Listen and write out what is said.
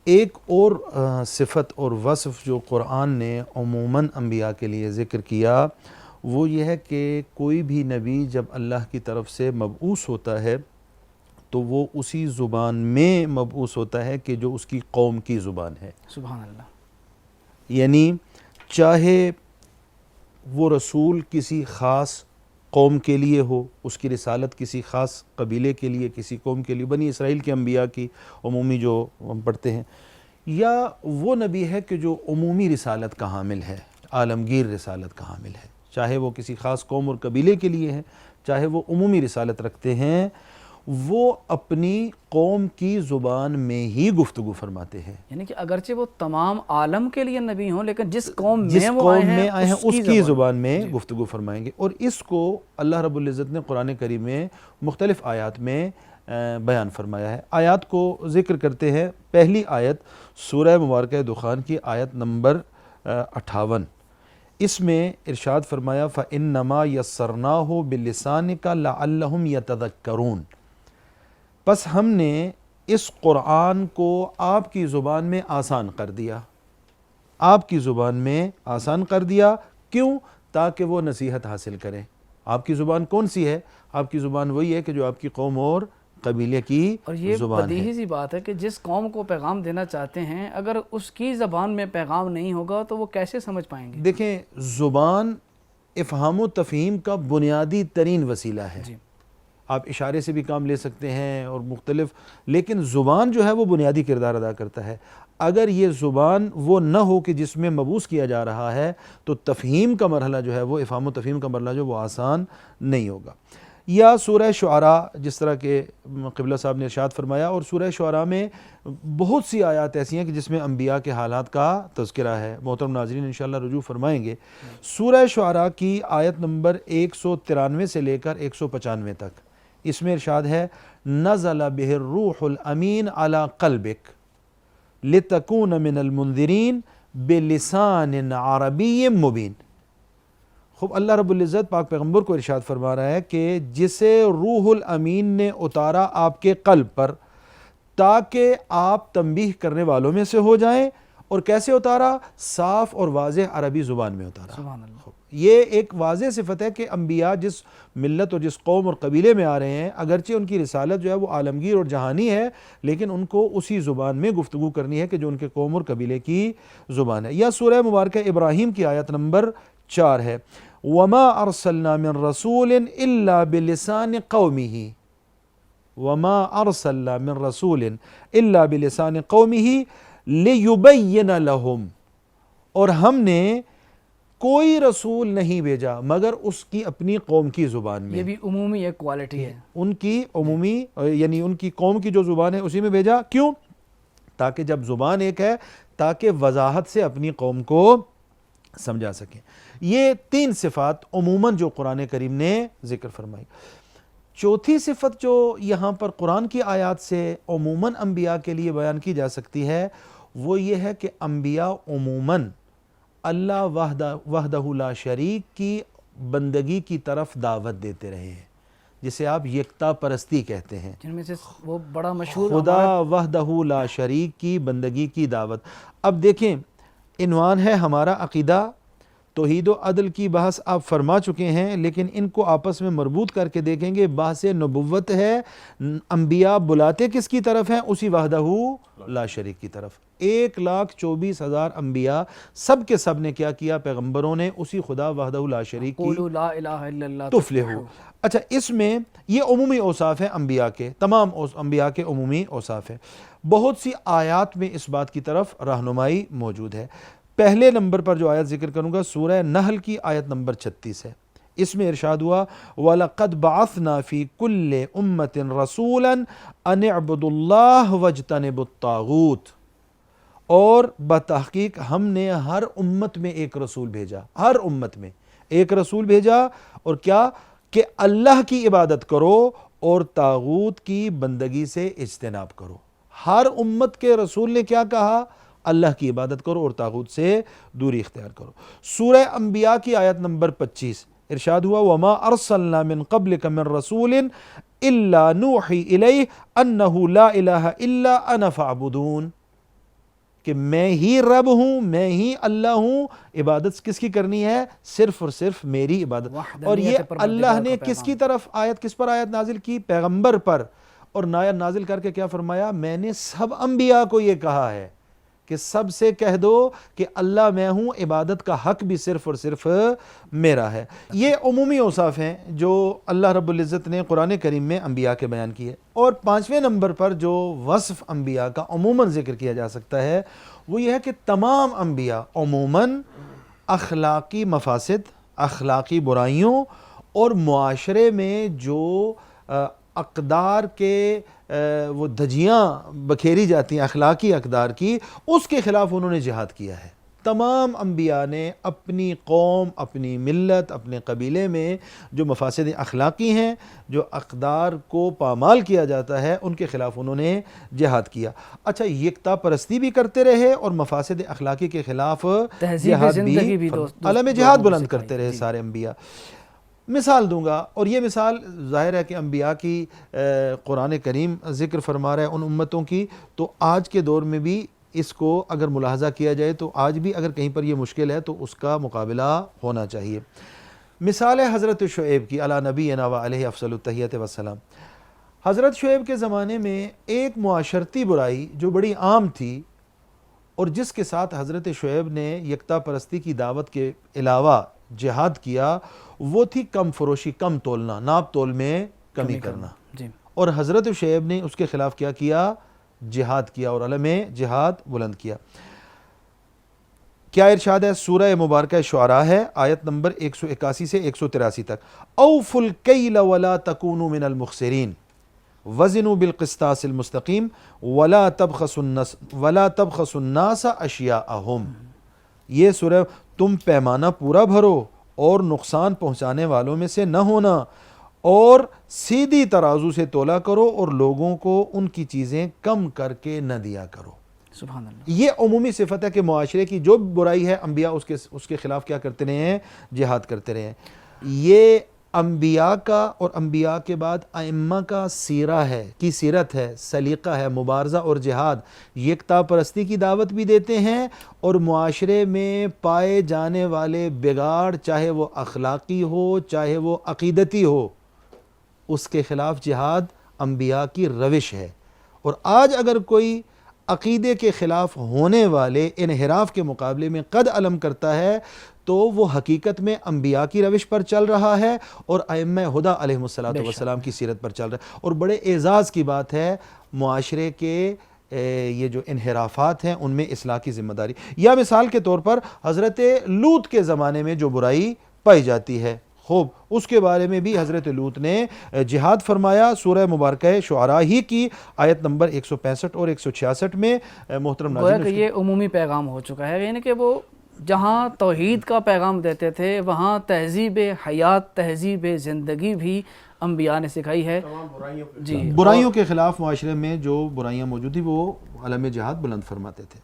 ایک اور صفت اور وصف جو قرآن نے عموماً انبیاء کے لیے ذکر کیا وہ یہ ہے کہ کوئی بھی نبی جب اللہ کی طرف سے مبعوث ہوتا ہے تو وہ اسی زبان میں مبعوث ہوتا ہے کہ جو اس کی قوم کی زبان ہے. سبحان اللہ. یعنی چاہے وہ رسول کسی خاص قوم کے لیے ہو، اس کی رسالت کسی خاص قبیلے کے لیے، کسی قوم کے لیے، بنی اسرائیل کے انبیاء کی عمومی جو ہم پڑھتے ہیں، یا وہ نبی ہے کہ جو عمومی رسالت کا حامل ہے، عالمگیر رسالت کا حامل ہے، چاہے وہ کسی خاص قوم اور قبیلے کے لیے ہے، چاہے وہ عمومی رسالت رکھتے ہیں، وہ اپنی قوم کی زبان میں ہی گفتگو فرماتے ہیں. یعنی کہ اگرچہ وہ تمام عالم کے لیے نبی ہوں لیکن جس قوم میں وہ آئے ہیں اس کی زبان میں گفتگو فرمائیں گے. اور اس کو اللہ رب العزت نے قرآن کریم میں مختلف آیات میں بیان فرمایا ہے. آیات کو ذکر کرتے ہیں. پہلی آیت سورہ مبارکہ دخان کی آیت نمبر 58، اس میں ارشاد فرمایا فَإِنَّمَا يَسَّرْنَاهُ بِلِسَانِكَ لَعَلَّهُمْ يَتَذَكَّرُونَ، بس ہم نے اس قرآن کو آپ کی زبان میں آسان کر دیا. آپ کی زبان میں آسان کر دیا کیوں؟ تاکہ وہ نصیحت حاصل کریں. آپ کی زبان کون سی ہے؟ آپ کی زبان وہی ہے کہ جو آپ کی قوم اور قبیلے کی زبان ہے. اور یہ بدیہی سی بات ہے کہ جس قوم کو پیغام دینا چاہتے ہیں اگر اس کی زبان میں پیغام نہیں ہوگا تو وہ کیسے سمجھ پائیں گے؟ دیکھیں، زبان افہام و تفہیم کا بنیادی ترین وسیلہ ہے. آپ اشارے سے بھی کام لے سکتے ہیں اور مختلف، لیکن زبان جو ہے وہ بنیادی کردار ادا کرتا ہے. اگر یہ زبان وہ نہ ہو کہ جس میں مبعوث کیا جا رہا ہے تو تفہیم کا مرحلہ جو ہے وہ افہام و تفہیم کا مرحلہ جو وہ آسان نہیں ہوگا. یا سورہ شعراء، جس طرح کہ قبلہ صاحب نے ارشاد فرمایا، اور سورہ شعراء میں بہت سی آیات ایسی ہیں کہ جس میں انبیاء کے حالات کا تذکرہ ہے. محترم ناظرین انشاءاللہ رجوع فرمائیں گے. سورہ شعراء کی آیت نمبر 193 سے لے کر 195 تک، اس میں ارشاد ہے نزل بہ الروح الامین علی قلبک لتکون من المنذرین بلسان عربی مبین. خوب اللہ رب العزت پاک پیغمبر کو ارشاد فرما رہا ہے کہ جسے روح الامین نے اتارا آپ کے قلب پر تاکہ آپ تنبیہ کرنے والوں میں سے ہو جائیں. اور کیسے اتارا؟ صاف اور واضح عربی زبان میں اتارا. سبحان اللہ. یہ ایک واضح صفت ہے کہ انبیاء جس ملت اور جس قوم اور قبیلے میں آ رہے ہیں، اگرچہ ان کی رسالت جو ہے وہ عالمگیر اور جہانی ہے، لیکن ان کو اسی زبان میں گفتگو کرنی ہے کہ جو ان کے قوم اور قبیلے کی زبان ہے. یا سورہ مبارکہ ابراہیم کی آیت نمبر 4 ہے وَمَا أَرْسَلْنَا مِن رَسُولٍ إِلَّا بِلِسَانِ قَوْمِهِ وَمَا أَرْسَلْنَا مِن رَسُولٍ إِلَّا بِلِسَانِ قَوْمِهِ لِيُبَيِّنَ لَهُمْ، اور ہم نے کوئی رسول نہیں بھیجا مگر اس کی اپنی قوم کی زبان میں. یہ بھی عمومی ایک کوالٹی ہے ان کی عمومی، یعنی ان کی قوم کی جو زبان ہے اسی میں بھیجا. کیوں؟ تاکہ جب زبان ایک ہے تاکہ وضاحت سے اپنی قوم کو سمجھا سکیں. یہ 3 صفات عموماً جو قرآن کریم نے ذکر فرمائی. چوتھی صفت جو یہاں پر قرآن کی آیات سے عموماً انبیاء کے لیے بیان کی جا سکتی ہے وہ یہ ہے کہ انبیاء عموماً اللہ وحدہ لا شریک کی بندگی کی طرف دعوت دیتے رہے ہیں، جسے آپ یکتا پرستی کہتے ہیں. جن میں سے وہ بڑا مشہور خدا وحدہ لا شریک کی بندگی کی دعوت. اب دیکھیں، عنوان ہے ہمارا عقیدہ، توحید و عدل کی بحث آپ فرما چکے ہیں، لیکن ان کو آپس میں مربوط کر کے دیکھیں گے. بحث نبوت ہے، انبیاء بلاتے کس کی طرف ہیں؟ اسی وحدہ لا شریک کی طرف. 1,24,000 انبیاء سب کے سب نے کیا کیا؟ پیغمبروں نے اسی خدا وحدہ لا شریک کی قولوا لا الہ الا اللہ تفلحوا. اچھا، اس میں یہ عمومی اوصاف ہیں انبیاء کے، تمام انبیاء کے عمومی اوصاف ہیں. بہت سی آیات میں اس بات کی طرف رہنمائی موجود ہے. پہلے نمبر پر جو آیت ذکر کروں گا سورہ نحل کی آیت نمبر 36 ہے. اس میں ارشاد ہوا وَلَقَدْ بَعَثْنَا فِي كُلِّ أُمَّةٍ رَسُولًا أَنِ اعْبُدُوا اللَّهَ وَاجْتَنِبُوا الطَّاغُوتَ، اور بتحقیق ہم نے ہر امت میں ایک رسول بھیجا، ہر امت میں ایک رسول بھیجا، اور کیا کہ اللہ کی عبادت کرو اور طاغوت کی بندگی سے اجتناب کرو. ہر امت کے رسول نے کیا کہا؟ اللہ کی عبادت کرو اور طاغوت سے دوری اختیار کرو. سورہ انبیاء کی آیت نمبر 25 ارشاد ہوا وَمَا أَرْسَلْنَا مِن قَبْلِكَ مِن رَسُولٍ إِلَّا نُوحِي إِلَيْهِ أَنَّهُ لَا إِلَهَ إِلَّا أَنَا فَاعْبُدُونِ. کہ میں ہی رب ہوں، میں ہی اللہ ہوں، عبادت کس کی کرنی ہے؟ صرف اور صرف میری عبادت۔ اور یہ اللہ نے کس کی طرف کس پر آیت نازل کی؟ پیغمبر پر، اور آیت نازل کر کے کیا فرمایا؟ میں نے سب انبیاء کو یہ کہا ہے کہ سب سے کہہ دو کہ اللہ میں ہوں، عبادت کا حق بھی صرف اور صرف میرا ہے۔ یہ عمومی اوصاف ہیں جو اللہ رب العزت نے قرآن کریم میں انبیاء کے بیان کیے۔ اور 5ویں نمبر پر جو وصف انبیاء کا عموماً ذکر کیا جا سکتا ہے وہ یہ ہے کہ تمام انبیاء عموماً اخلاقی مفاسد، اخلاقی برائیوں اور معاشرے میں جو اقدار کے وہ دھجیاں بکھیری جاتی ہیں اخلاقی اقدار کی، اس کے خلاف انہوں نے جہاد کیا ہے۔ تمام انبیاء نے اپنی قوم، اپنی ملت، اپنے قبیلے میں جو مفاسد اخلاقی ہیں، جو اقدار کو پامال کیا جاتا ہے، ان کے خلاف انہوں نے جہاد کیا۔ اچھا، یکتا پرستی بھی کرتے رہے اور مفاسد اخلاقی کے خلاف جہاد بھی، عالم جہاد بلند کرتے رہے سارے انبیاء۔ مثال دوں گا، اور یہ مثال ظاہر ہے کہ انبیاء کی قرآن کریم ذکر فرما رہا ہے ان امتوں کی، تو آج کے دور میں بھی اس کو اگر ملاحظہ کیا جائے تو آج بھی اگر کہیں پر یہ مشکل ہے تو اس کا مقابلہ ہونا چاہیے۔ مثال ہے حضرت شعیب کی علی نبینا و علیہ افضل التحیۃ والسلام۔ حضرت شعیب کے زمانے میں ایک معاشرتی برائی جو بڑی عام تھی اور جس کے ساتھ حضرت شعیب نے یکتا پرستی کی دعوت کے علاوہ جہاد کیا، وہ تھی کم فروشی، کم تولنا، ناپ تول میں کمی کرنا۔ اور حضرت شعیب نے اس کے خلاف کیا کیا؟ جہاد کیا اور علم جہاد بلند کیا۔ کیا ارشاد ہے؟ سورہ مبارکہ شعراء ہے، آیت نمبر 181 سے 183 تک۔ اوفوا الکیل ولا تکونوا من المخسرین وزنوا بالقسطاس المستقیم ولا تبخسوا الناس اشیاءہم۔ یہ سورہ، تم پیمانہ پورا بھرو اور نقصان پہنچانے والوں میں سے نہ ہونا، اور سیدھی ترازو سے تولا کرو اور لوگوں کو ان کی چیزیں کم کر کے نہ دیا کرو۔ سبحان اللہ۔ یہ عمومی صفت ہے کہ معاشرے کی جو برائی ہے انبیاء اس کے خلاف کیا کرتے رہے ہیں؟ جہاد کرتے رہے ہیں۔ یہ انبیاء کا اور انبیاء کے بعد ائمہ کا سیرت ہے، سلیقہ ہے، مبارزہ اور جہاد۔ یکتا پرستی کی دعوت بھی دیتے ہیں اور معاشرے میں پائے جانے والے بگاڑ، چاہے وہ اخلاقی ہو چاہے وہ عقیدتی ہو، اس کے خلاف جہاد انبیاء کی روش ہے۔ اور آج اگر کوئی عقیدے کے خلاف ہونے والے انحراف کے مقابلے میں قد علم کرتا ہے تو وہ حقیقت میں انبیاء کی روش پر چل رہا ہے اور ائمہ ہدیٰ علیہ السلام کی سیرت پر چل رہا ہے۔ اور بڑے اعزاز کی بات ہے معاشرے کے یہ جو انحرافات ہیں ان میں اصلاح کی ذمہ داری۔ یا مثال کے طور پر حضرت لوط کے زمانے میں جو برائی پائی جاتی ہے، خوب اس کے بارے میں بھی حضرت لوط نے جہاد فرمایا۔ سورہ مبارکہ شعراء ہی کی آیت نمبر 165 اور 166 میں محترم ناظرین، گویا کہ یہ عمومی پیغام ہو چکا ہے، یعنی کہ وہ جہاں توحید کا پیغام دیتے تھے وہاں تہذیب حیات، تہذیب زندگی بھی انبیاء نے سکھائی ہے۔ برائیوں کے خلاف معاشرے میں جو برائیاں موجود تھیں وہ علم جہاد بلند فرماتے تھے۔